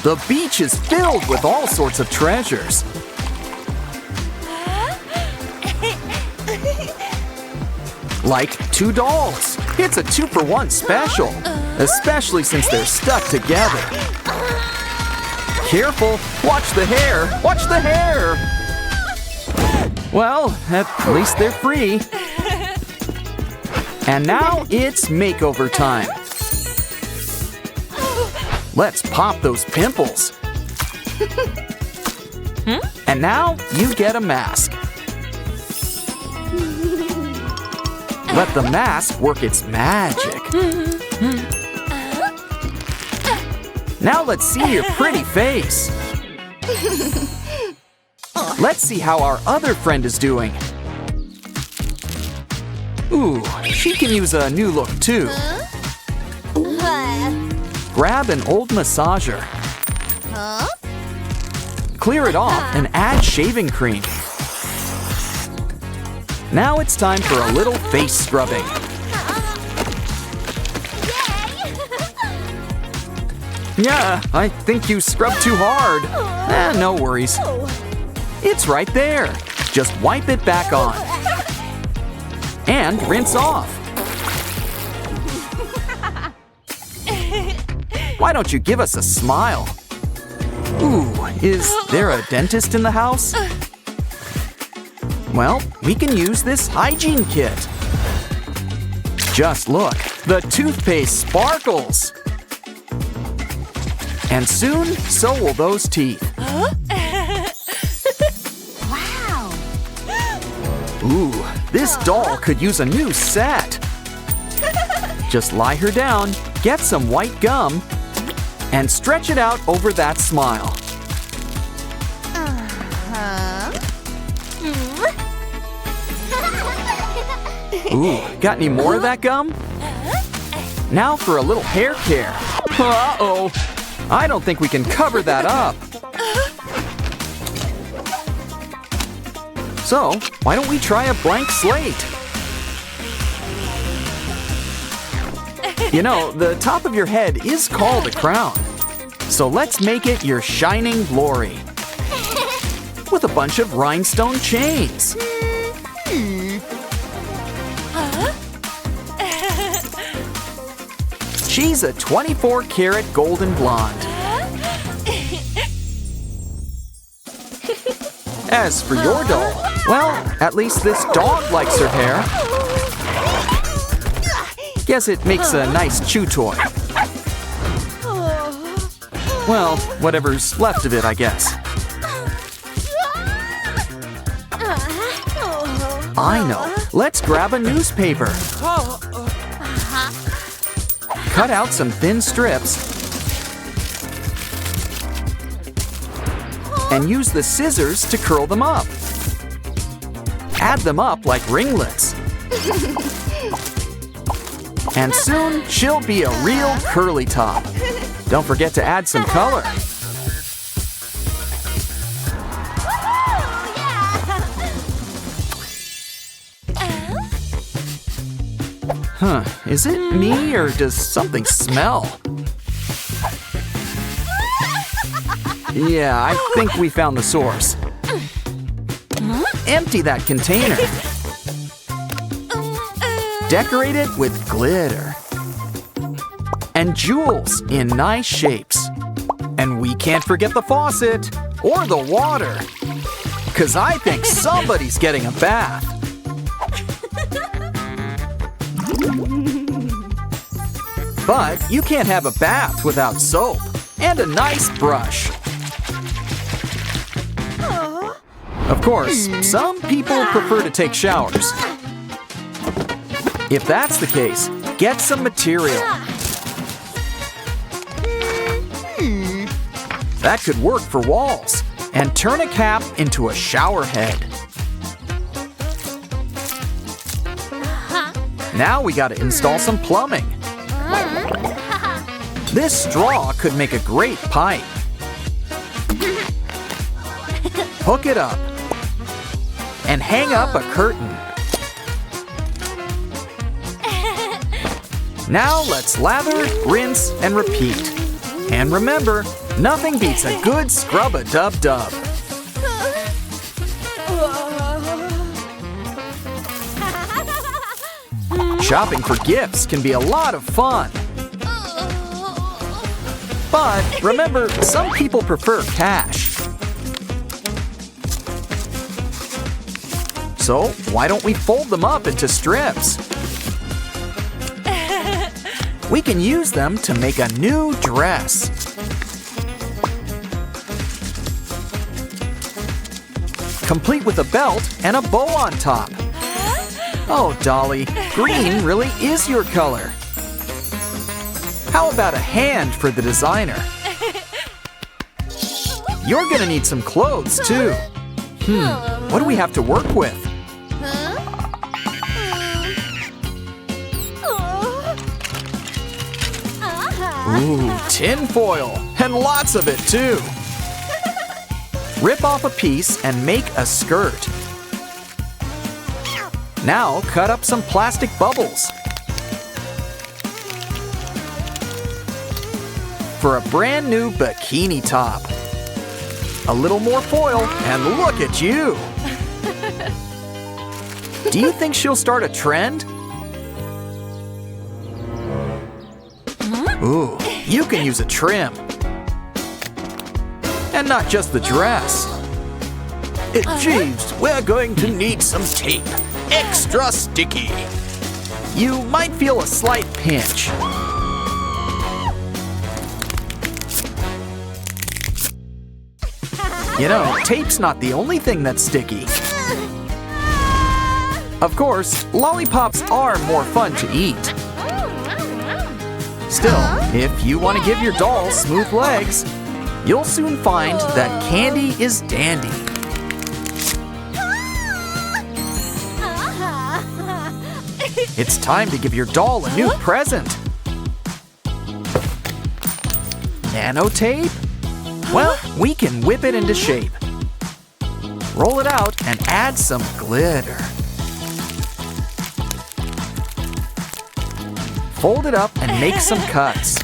The beach is filled with all sorts of treasures. Like 2 dolls. It's a 2-for-1 special, especially since they're stuck together. Careful, watch the hair, watch the hair. Well, at least they're free. And now it's makeover time. Let's pop those pimples. And now you get a mask. Let the mask work its magic. Now let's see your pretty face. Let's see how our other friend is doing. Ooh, she can use a new look too. Grab an old massager. Clear it off and add shaving cream. Now it's time for a little face scrubbing. Yeah, I think you scrubbed too hard. No worries. It's right there. Just wipe it back on. And rinse off. Why don't you give us a smile? Ooh, is there a dentist in the house? Well, we can use this hygiene kit. Just look, the toothpaste sparkles. And soon, so will those teeth. Wow! Ooh, this doll could use a new set. Just lie her down, get some white gum, and stretch it out over that smile. Ooh, got any more of that gum? Now for a little hair care. Uh-oh, I don't think we can cover that up. So, why don't we try a blank slate? You know, the top of your head is called a crown. So let's make it your shining glory. With a bunch of rhinestone chains. She's a 24-karat golden blonde. As for your doll, well, at least this dog likes her hair. Guess it makes a nice chew toy. Well, whatever's left of it, I guess. I know. Let's grab a newspaper. Cut out some thin strips and use the scissors to curl them up. Add them up like ringlets. And soon she'll be a real curly top. Don't forget to add some color. Huh, is it me or does something smell? Yeah, I think we found the source. Empty that container. Decorate it with glitter. And jewels in nice shapes. And we can't forget the faucet or the water. 'Cause I think somebody's getting a bath. But you can't have a bath without soap and a nice brush. Of course, some people prefer to take showers. If that's the case, get some material. That could work for walls. And turn a cap into a shower head. Now we gotta install some plumbing. This straw could make a great pipe. Hook it up. And hang up a curtain. Now let's lather, rinse, and repeat. And remember, Nothing beats a good scrub-a-dub-dub. Shopping for gifts can be a lot of fun. But remember, some people prefer cash. So why don't we fold them up into strips? We can use them to make a new dress. Complete with a belt and a bow on top. Oh, Dolly, green really is your color. How about a hand for the designer? You're gonna need some clothes, too. What do we have to work with? Ooh, tin foil, and lots of it, too. Rip off a piece and make a skirt. Now cut up some plastic bubbles. For a brand new bikini top. A little more foil and look at you! Do you think she'll start a trend? Ooh, you can use a trim. And not just the dress. Jeeves, we're going to need some tape. Extra sticky. You might feel a slight pinch. You know, tape's not the only thing that's sticky. Of course, lollipops are more fun to eat. Still, if you want to give your doll smooth legs, you'll soon find that candy is dandy. It's time to give your doll a new present. Nano tape? Well, we can whip it into shape. Roll it out and add some glitter. Fold it up and make some cuts.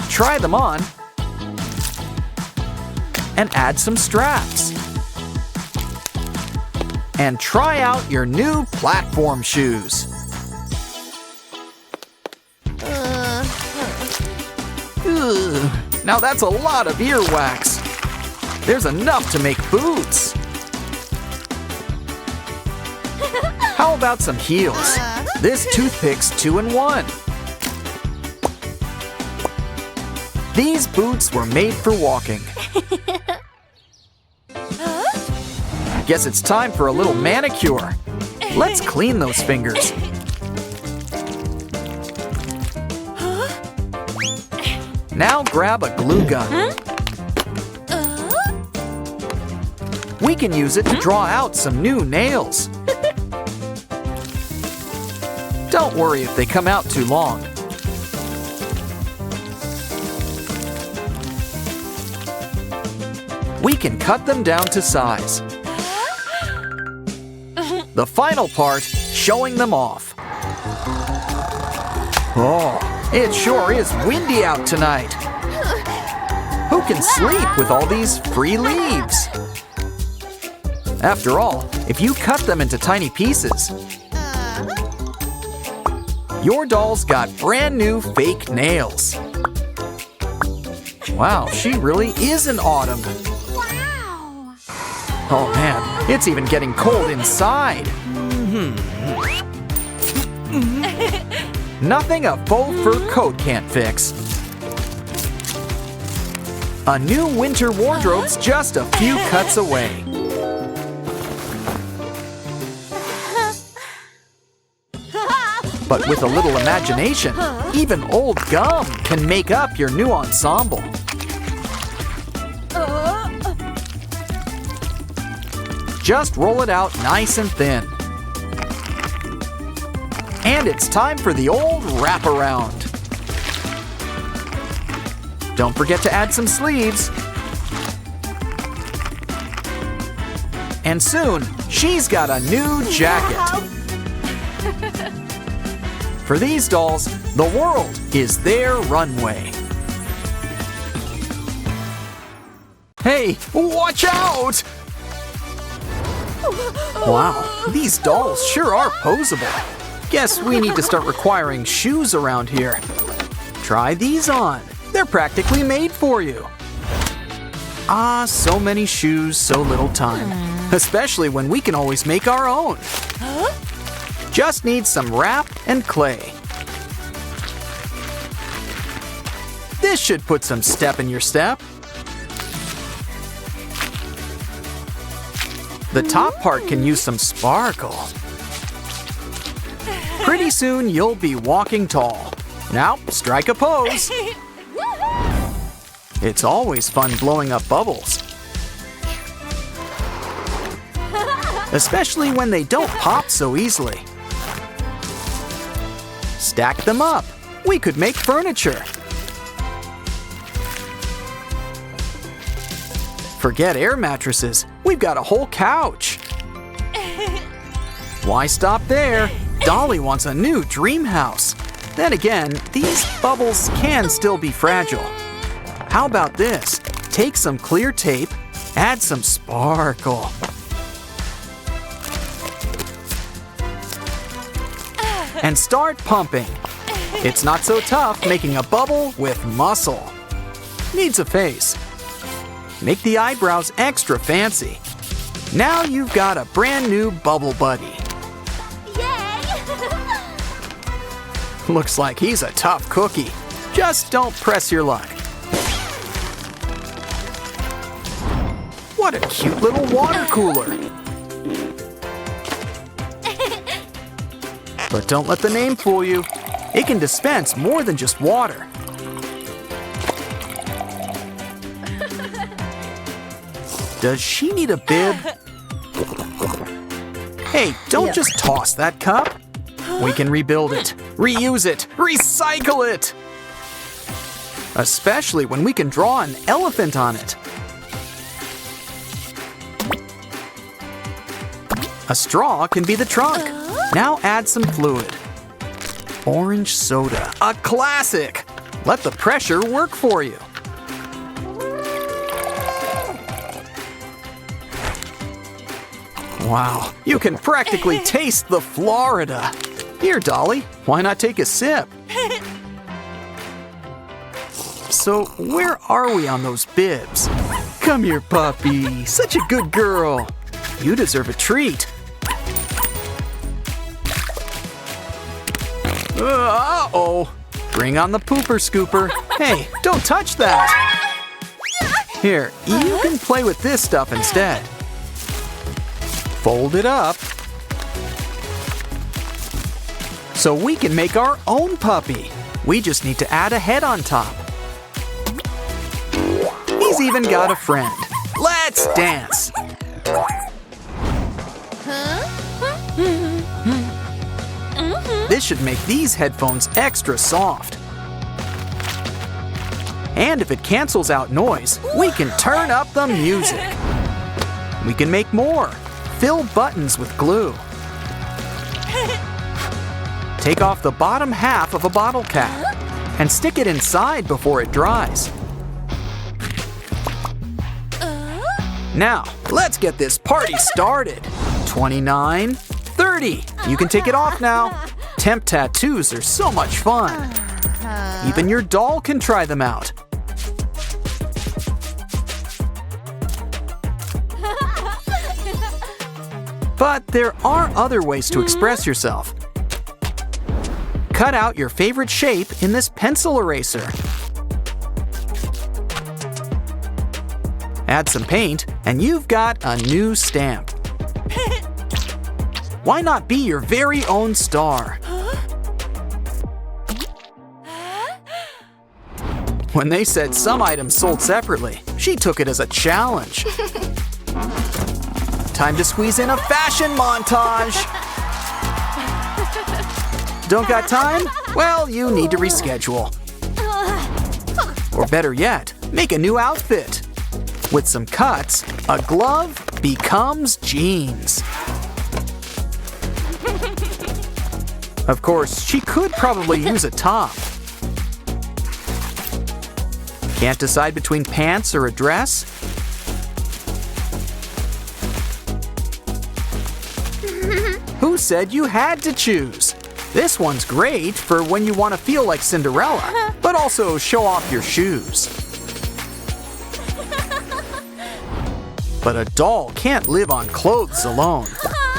Try them on and add some straps. And try out your new platform shoes. Now that's a lot of earwax. There's enough to make boots. How about some heels? This toothpick's 2-in-1. These boots were made for walking. Guess it's time for a little manicure. Let's clean those fingers. Now grab a glue gun. We can use it to draw out some new nails. Don't worry if they come out too long. We can cut them down to size. The final part, showing them off. Oh, it sure is windy out tonight. Who can sleep with all these free leaves? After all, if you cut them into tiny pieces, your doll's got brand new fake nails. Wow, she really is an autumn. Wow! Oh man, it's even getting cold inside. Nothing a faux fur coat can't fix. A new winter wardrobe's just a few cuts away. But with a little imagination, even old gum can make up your new ensemble. Just roll it out nice and thin. And it's time for the old wraparound. Don't forget to add some sleeves. And soon, she's got a new jacket. For these dolls, the world is their runway. Hey, watch out! Wow, these dolls sure are posable. Guess we need to start requiring shoes around here. Try these on. They're practically made for you. Ah, so many shoes, so little time. Especially when we can always make our own. Just need some wrap and clay. This should put some step in your step. The top part can use some sparkle. Pretty soon you'll be walking tall. Now, strike a pose. It's always fun blowing up bubbles. Especially when they don't pop so easily. Stack them up. We could make furniture. Forget air mattresses. We've got a whole couch. Why stop there? Dolly wants a new dream house. Then again, these bubbles can still be fragile. How about this? Take some clear tape, add some sparkle. And start pumping. It's not so tough making a bubble with muscle. Needs a face. Make the eyebrows extra fancy. Now you've got a brand new bubble buddy. Looks like he's a tough cookie. Just don't press your luck. What a cute little water cooler. But don't let the name fool you. It can dispense more than just water. Does she need a bib? Hey, don't just toss that cup. We can rebuild it, reuse it, recycle it. Especially when we can draw an elephant on it. A straw can be the trunk. Now add some fluid. Orange soda, a classic. Let the pressure work for you. Wow, you can practically taste the Florida. Here, Dolly, why not take a sip? So, where are we on those bibs? Come here, puppy. Such a good girl. You deserve a treat. Uh-oh. Bring on the pooper scooper. Hey, don't touch that. Here, you can play with this stuff instead. Fold it up. So we can make our own puppy. We just need to add a head on top. He's even got a friend. Let's dance. This should make these headphones extra soft. And if it cancels out noise, we can turn up the music. We can make more. Fill buttons with glue. Take off the bottom half of a bottle cap and stick it inside before it dries. Now, let's get this party started. 29, 30. You can take it off now. Temp tattoos are so much fun. Even your doll can try them out. But there are other ways to express yourself. Cut out your favorite shape in this pencil eraser. Add some paint, and you've got a new stamp. Why not be your very own star? When they said some items sold separately, she took it as a challenge. Time to squeeze in a fashion montage. Don't got time? Well, you need to reschedule. Or better yet, make a new outfit. With some cuts, a glove becomes jeans. Of course, she could probably use a top. Can't decide between pants or a dress? Who said you had to choose? This one's great for when you want to feel like Cinderella, but also show off your shoes. But a doll can't live on clothes alone.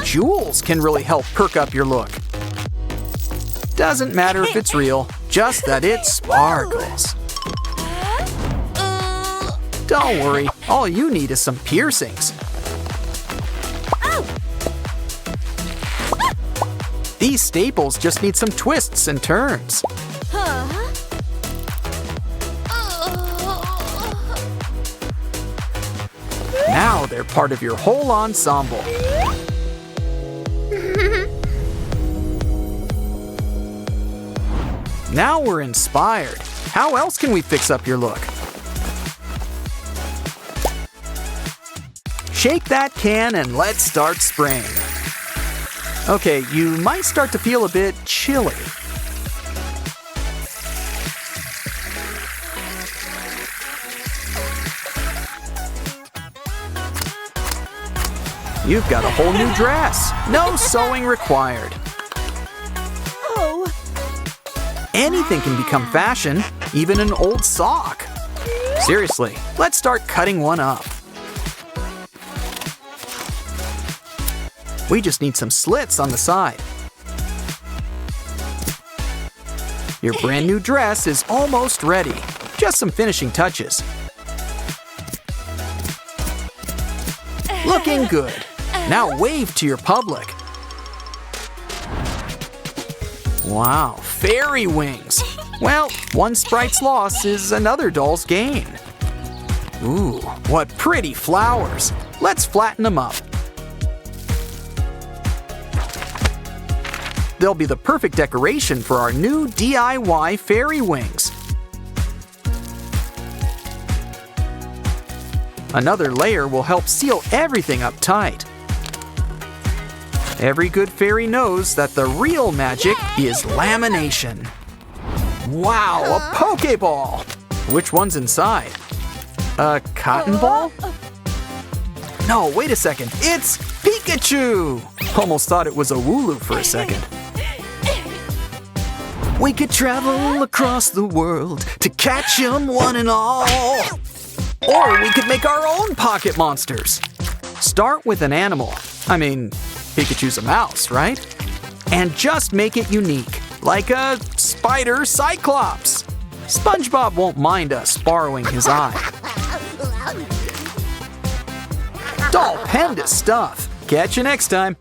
Jewels can really help perk up your look. Doesn't matter if it's real, just that it sparkles. Don't worry, all you need is some piercings. These staples just need some twists and turns. Now they're part of your whole ensemble. Now we're inspired. How else can we fix up your look? Shake that can and let's start spraying. Okay, you might start to feel a bit chilly. You've got a whole new dress. No sewing required. Anything can become fashion, even an old sock. Seriously, let's start cutting one up. We just need some slits on the side. Your brand new dress is almost ready. Just some finishing touches. Looking good. Now wave to your public. Wow, fairy wings. Well, one sprite's loss is another doll's gain. Ooh, what pretty flowers. Let's flatten them up. They'll be the perfect decoration for our new DIY fairy wings. Another layer will help seal everything up tight. Every good fairy knows that the real magic is lamination. Wow, a Pokeball! Which one's inside? A cotton ball? No, wait a second. It's Pikachu! Almost thought it was a Wooloo for a second. We could travel across the world to catch 'em one and all. Or we could make our own pocket monsters. Start with an animal. I mean, Pikachu's a mouse, right? And just make it unique, like a spider cyclops. SpongeBob won't mind us borrowing his eye. Doll Panda stuff. Catch you next time.